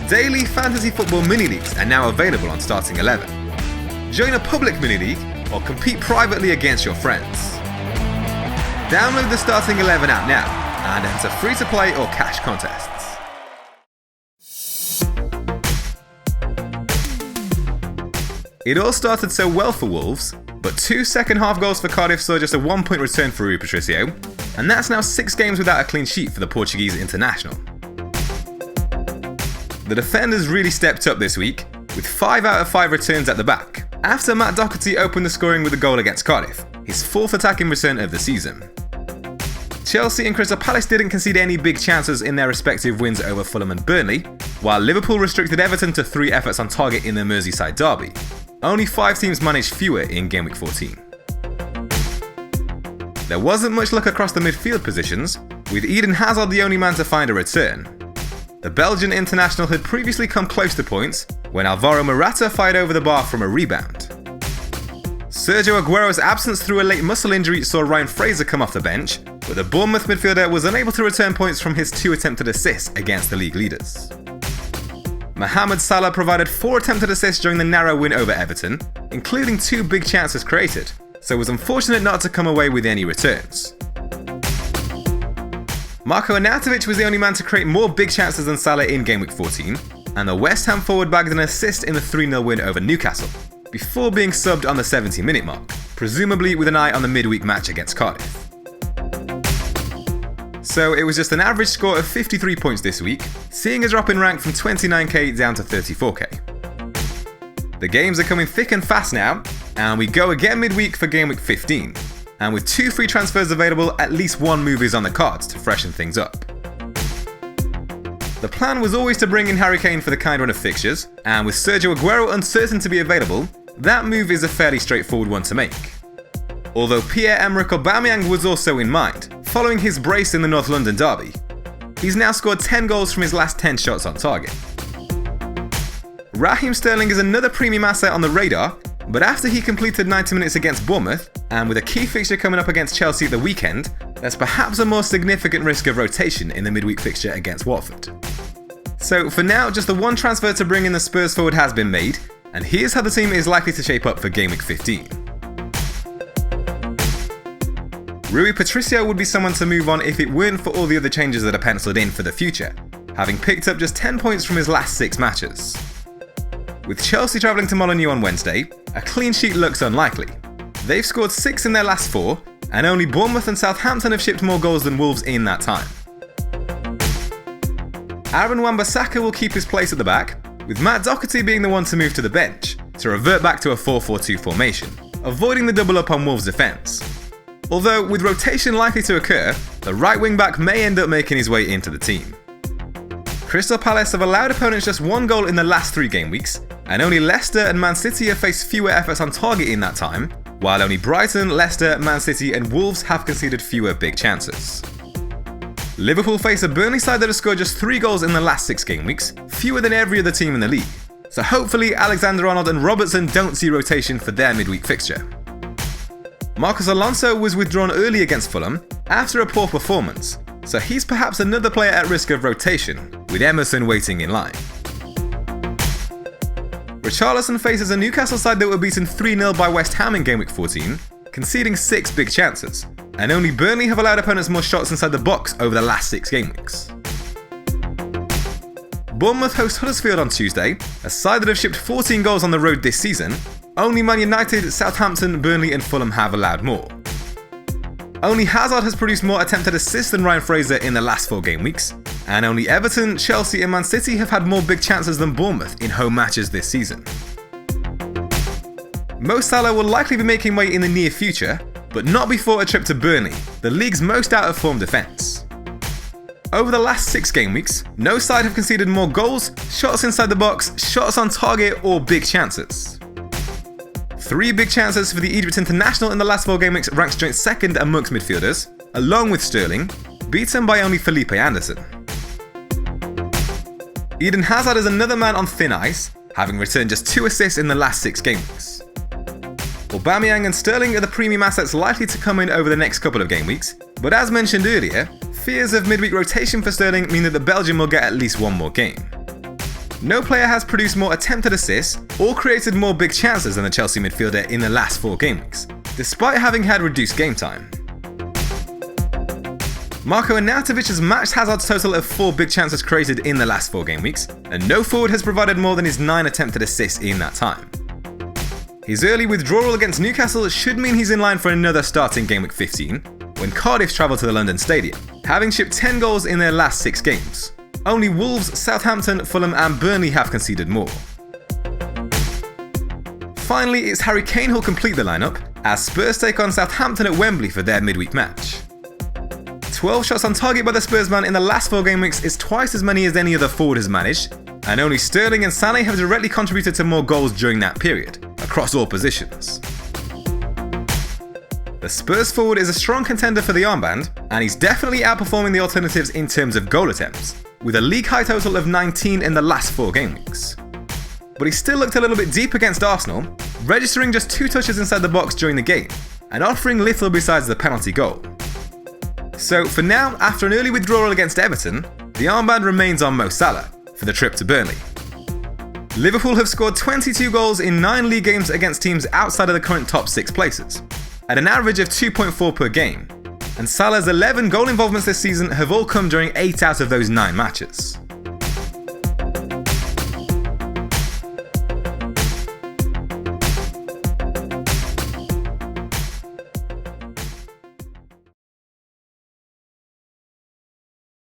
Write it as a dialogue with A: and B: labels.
A: Daily fantasy football mini-leagues are now available on Starting 11. Join a public mini-league or compete privately against your friends. Download the Starting 11 app now and enter free-to-play or cash contests. It all started so well for Wolves, but 2 second-half goals for Cardiff saw just a 1-point return for Rui Patricio, and that's now 6 games without a clean sheet for the Portuguese international. The defenders really stepped up this week, with 5 out of 5 returns at the back, after Matt Doherty opened the scoring with a goal against Cardiff, his 4th attacking return of the season. Chelsea and Crystal Palace didn't concede any big chances in their respective wins over Fulham and Burnley, while Liverpool restricted Everton to 3 efforts on target in the Merseyside derby. Only 5 teams managed fewer in Gameweek 14. There wasn't much luck across the midfield positions, with Eden Hazard the only man to find a return. The Belgian international had previously come close to points when Alvaro Morata fired over the bar from a rebound. Sergio Agüero's absence through a late muscle injury saw Ryan Fraser come off the bench, but the Bournemouth midfielder was unable to return points from his 2 attempted assists against the league leaders. Mohamed Salah provided 4 attempted assists during the narrow win over Everton, including 2 big chances created, so was unfortunate not to come away with any returns. Marko Arnautovic was the only man to create more big chances than Salah in Gameweek 14, and the West Ham forward bagged an assist in the 3-0 win over Newcastle, before being subbed on the 70-minute mark, presumably with an eye on the midweek match against Cardiff. So it was just an average score of 53 points this week, seeing a drop in rank from 29k down to 34k. The games are coming thick and fast now, and we go again midweek for Gameweek 15. And with 2 free transfers available, at least 1 move is on the cards to freshen things up. The plan was always to bring in Harry Kane for the kind run of fixtures, and with Sergio Agüero uncertain to be available, that move is a fairly straightforward one to make. Although Pierre-Emerick Aubameyang was also in mind, following his brace in the North London derby. He's now scored 10 goals from his last 10 shots on target. Raheem Sterling is another premium asset on the radar, but after he completed 90 minutes against Bournemouth, and with a key fixture coming up against Chelsea at the weekend, there's perhaps a more significant risk of rotation in the midweek fixture against Watford. So for now, just the 1 transfer to bring in the Spurs forward has been made, and here's how the team is likely to shape up for Gameweek 15. Rui Patricio would be someone to move on if it weren't for all the other changes that are penciled in for the future, having picked up just 10 points from his last 6 matches. With Chelsea travelling to Molineux on Wednesday, a clean sheet looks unlikely. They've scored 6 in their last 4, and only Bournemouth and Southampton have shipped more goals than Wolves in that time. Wan-Bissaka will keep his place at the back, with Matt Doherty being the one to move to the bench, to revert back to a 4-4-2 formation, avoiding the double up on Wolves' defence. Although, with rotation likely to occur, the right wing-back may end up making his way into the team. Crystal Palace have allowed opponents just 1 goal in the last 3 game weeks, and only Leicester and Man City have faced fewer efforts on target in that time, while only Brighton, Leicester, Man City and Wolves have conceded fewer big chances. Liverpool face a Burnley side that has scored just 3 goals in the last 6 game weeks, fewer than every other team in the league, so hopefully Alexander-Arnold and Robertson don't see rotation for their midweek fixture. Marcos Alonso was withdrawn early against Fulham after a poor performance, so he's perhaps another player at risk of rotation, with Emerson waiting in line. Richarlison faces a Newcastle side that were beaten 3-0 by West Ham in Gameweek 14, conceding 6 big chances, and only Burnley have allowed opponents more shots inside the box over the last 6 game weeks. Bournemouth host Huddersfield on Tuesday, a side that have shipped 14 goals on the road this season. Only Man United, Southampton, Burnley and Fulham have allowed more. Only Hazard has produced more attempted assists than Ryan Fraser in the last 4 game weeks, and only Everton, Chelsea and Man City have had more big chances than Bournemouth in home matches this season. Mo Salah will likely be making way in the near future, but not before a trip to Burnley, the league's most out of form defence. Over the last 6 game weeks, no side have conceded more goals, shots inside the box, shots on target or big chances. 3 big chances for the Egypt international in the last 4 game weeks ranks joint second amongst midfielders, along with Sterling, beaten by only Felipe Anderson. Eden Hazard is another man on thin ice, having returned just 2 assists in the last 6 game weeks. Aubameyang and Sterling are the premium assets likely to come in over the next couple of game weeks, but as mentioned earlier, fears of midweek rotation for Sterling mean that the Belgian will get at least 1 more game. No player has produced more attempted assists or created more big chances than the Chelsea midfielder in the last 4 game weeks, despite having had reduced game time. Marko Arnautovic's matched Hazard's total of 4 big chances created in the last 4 game weeks, and no forward has provided more than his 9 attempted assists in that time. His early withdrawal against Newcastle should mean he's in line for another start in Gameweek 15, when Cardiff travel to the London Stadium, having shipped 10 goals in their last 6 games. Only Wolves, Southampton, Fulham and Burnley have conceded more. Finally, it's Harry Kane who'll complete the lineup, as Spurs take on Southampton at Wembley for their midweek match. 12 shots on target by the Spurs man in the last 4 game weeks is twice as many as any other forward has managed, and only Sterling and Sané have directly contributed to more goals during that period, across all positions. The Spurs forward is a strong contender for the armband, and he's definitely outperforming the alternatives in terms of goal attempts, with a league high total of 19 in the last 4 game weeks. But he still looked a little bit deep against Arsenal, registering just 2 touches inside the box during the game, and offering little besides the penalty goal. So for now, after an early withdrawal against Everton, the armband remains on Mo Salah for the trip to Burnley. Liverpool have scored 22 goals in 9 league games against teams outside of the current top 6 places, at an average of 2.4 per game, and Salah's 11 goal involvements this season have all come during 8 out of those 9 matches.